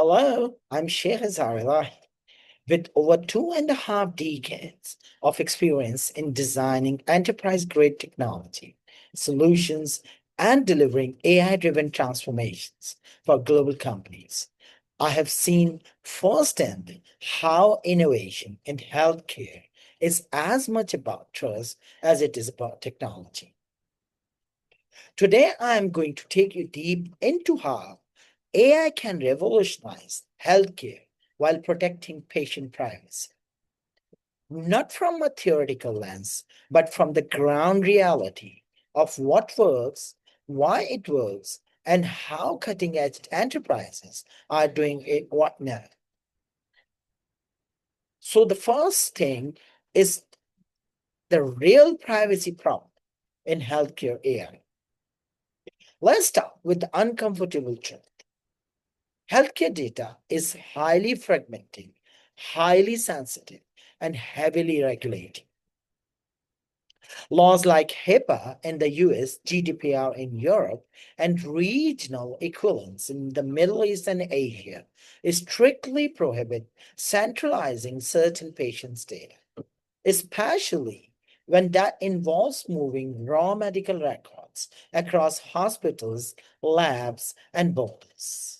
Hello, I'm Sheikh Izhar Elahi. With over 2.5 decades of experience in designing enterprise-grade technology, solutions, and delivering AI-driven transformations for global companies, I have seen firsthand how innovation in healthcare is as much about trust as it is about technology. Today, I am going to take you deep into how AI can revolutionize healthcare while protecting patient privacy, not from a theoretical lens, but from the ground reality of what works, why it works, and how cutting edge enterprises are doing it right now. So, the first thing is the real privacy problem in healthcare AI. Let's start with the uncomfortable truth. Healthcare data is highly fragmented, highly sensitive, and heavily regulated. Laws like HIPAA in the US, GDPR in Europe, and regional equivalents in the Middle East and Asia strictly prohibit centralizing certain patients' data, especially when that involves moving raw medical records across hospitals, labs, and borders.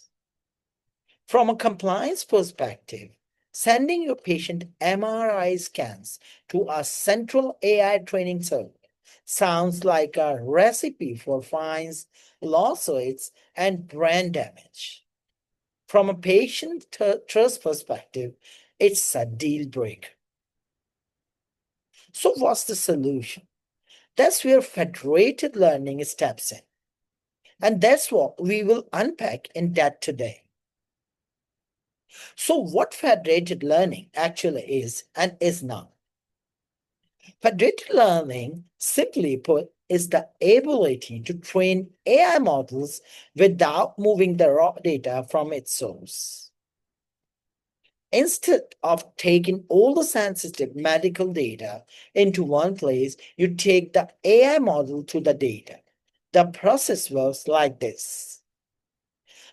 From a compliance perspective, sending your patient MRI scans to a central AI training server sounds like a recipe for fines, lawsuits, and brand damage. From a patient trust perspective, it's a deal breaker. So, what's the solution? That's where federated learning steps in. And that's what we will unpack in depth today. So, what federated learning actually is and is not? Federated learning, simply put, is the ability to train AI models without moving the raw data from its source. Instead of taking all the sensitive medical data into one place, you take the AI model to the data. The process works like this.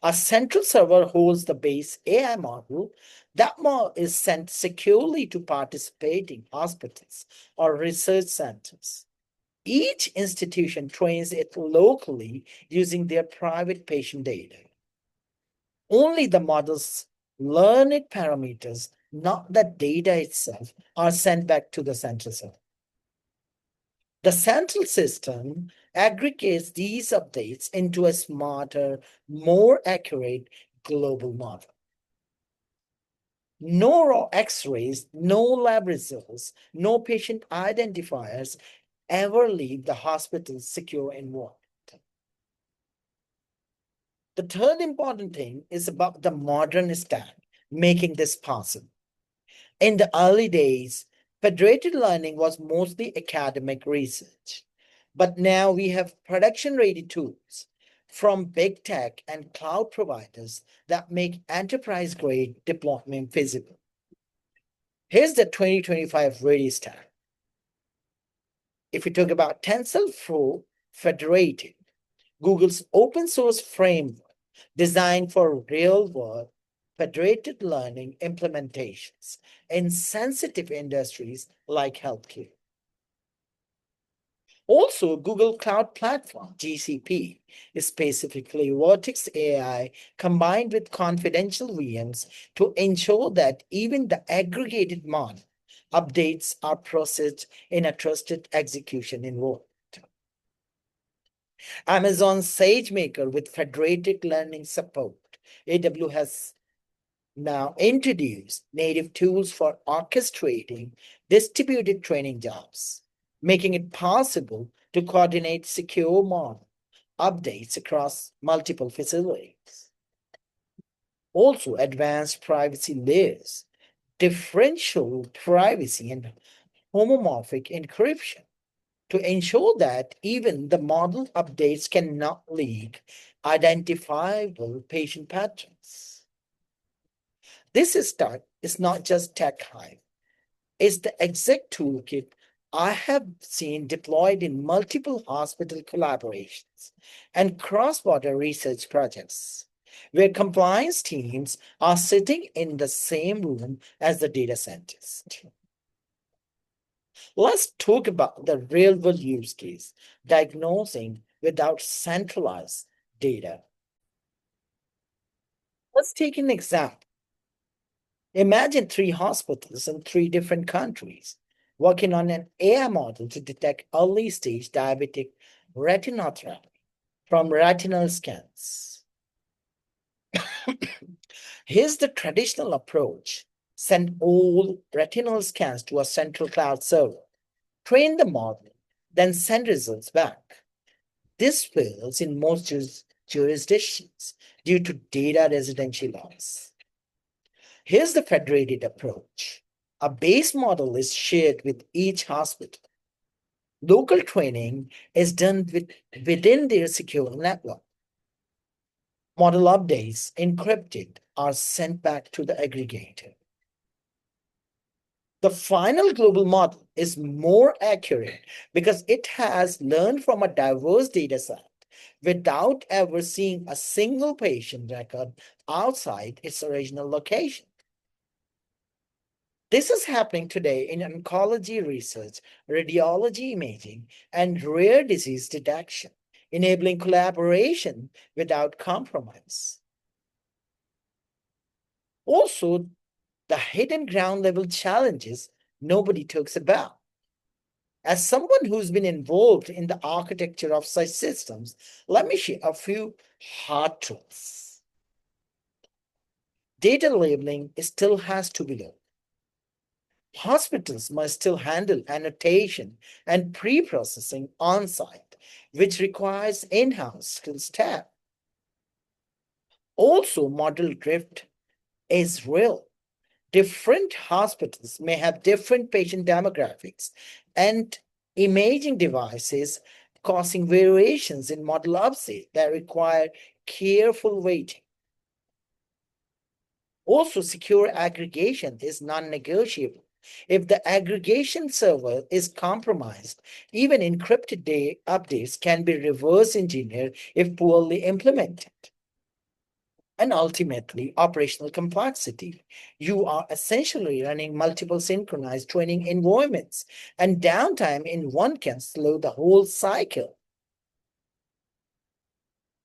A central server holds the base AI model. That model is sent securely to participating hospitals or research centers. Each institution trains it locally using their private patient data. Only the model's learned parameters, not the data itself, are sent back to the central server. The central system aggregates these updates into a smarter, more accurate global model. No raw x-rays, no lab results, no patient identifiers ever leave the hospital's secure environment. The third important thing is about the modern stack making this possible. In the early days, federated learning was mostly academic research. But now we have production-ready tools from big tech and cloud providers that make enterprise-grade deployment feasible. Here's the 2025 ready stack. If we talk about TensorFlow Federated, Google's open source framework designed for real-world federated learning implementations in sensitive industries like healthcare. Also, Google Cloud Platform, GCP, is specifically Vertex AI combined with confidential VMs to ensure that even the aggregated model updates are processed in a trusted execution environment. Amazon's SageMaker with federated learning support. AWS has now introduced native tools for orchestrating distributed training jobs, making it possible to coordinate secure model updates across multiple facilities. Also, advanced privacy layers, differential privacy, and homomorphic encryption to ensure that even the model updates cannot leak identifiable patient patterns. This is not just tech hype. It's the exact toolkit I have seen deployed in multiple hospital collaborations and cross-border research projects. where compliance teams are sitting in the same room as the data scientists. Let's talk about the real world use case, diagnosing without centralized data. Let's take an example. Imagine three hospitals in three different countries working on an AI model to detect early stage diabetic retinopathy from retinal scans. Here's the traditional approach. Send all retinal scans to a central cloud server, train the model, then send results back. This fails in most jurisdictions due to data residency laws. Here's the federated approach. A base model is shared with each hospital. Local training is done within their secure network. Model updates, encrypted, are sent back to the aggregator. The final global model is more accurate because it has learned from a diverse data set without ever seeing a single patient record outside its original location. This is happening today in oncology research, radiology imaging, and rare disease detection, enabling collaboration without compromise. Also, the hidden ground level challenges nobody talks about. As someone who's been involved in the architecture of such systems, let me share a few hard truths. Data labeling still has to be done. Hospitals must still handle annotation and pre-processing on-site, which requires in-house skilled staff. Also, model drift is real. Different hospitals may have different patient demographics and imaging devices, causing variations in model update that require careful weighting. Also, secure aggregation is non-negotiable. If the aggregation server is compromised, even encrypted updates can be reverse engineered if poorly implemented. And ultimately, operational complexity. You are essentially running multiple synchronized training environments, and downtime in one can slow the whole cycle.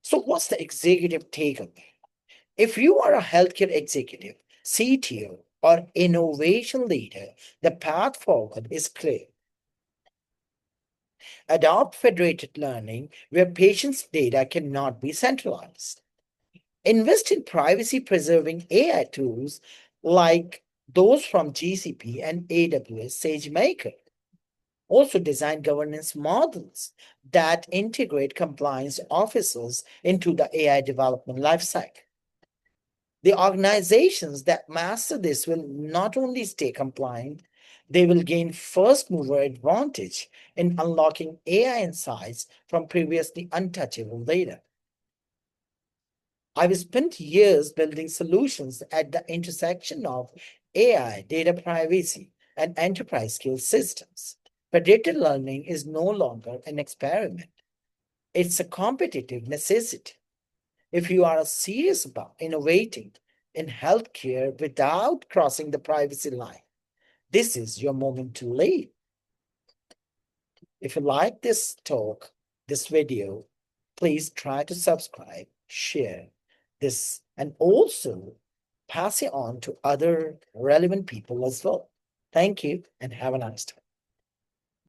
So, what's the executive takeaway? If you are a healthcare executive, CTO, or innovation leader, the path forward is clear. Adopt federated learning where patients' data cannot be centralized. Invest in privacy-preserving AI tools like those from GCP and AWS SageMaker. Also design governance models that integrate compliance officers into the AI development lifecycle. The organizations that master this will not only stay compliant, they will gain first mover advantage in unlocking AI insights from previously untouchable data. I've spent years building solutions at the intersection of AI, data privacy, and enterprise scale systems. Predictive learning is no longer an experiment. It's a competitive necessity. If you are serious about innovating in healthcare without crossing the privacy line, this is your moment to lead. If you like this talk, this video, please try to subscribe, share this, and also pass it on to other relevant people as well. Thank you and have a nice time.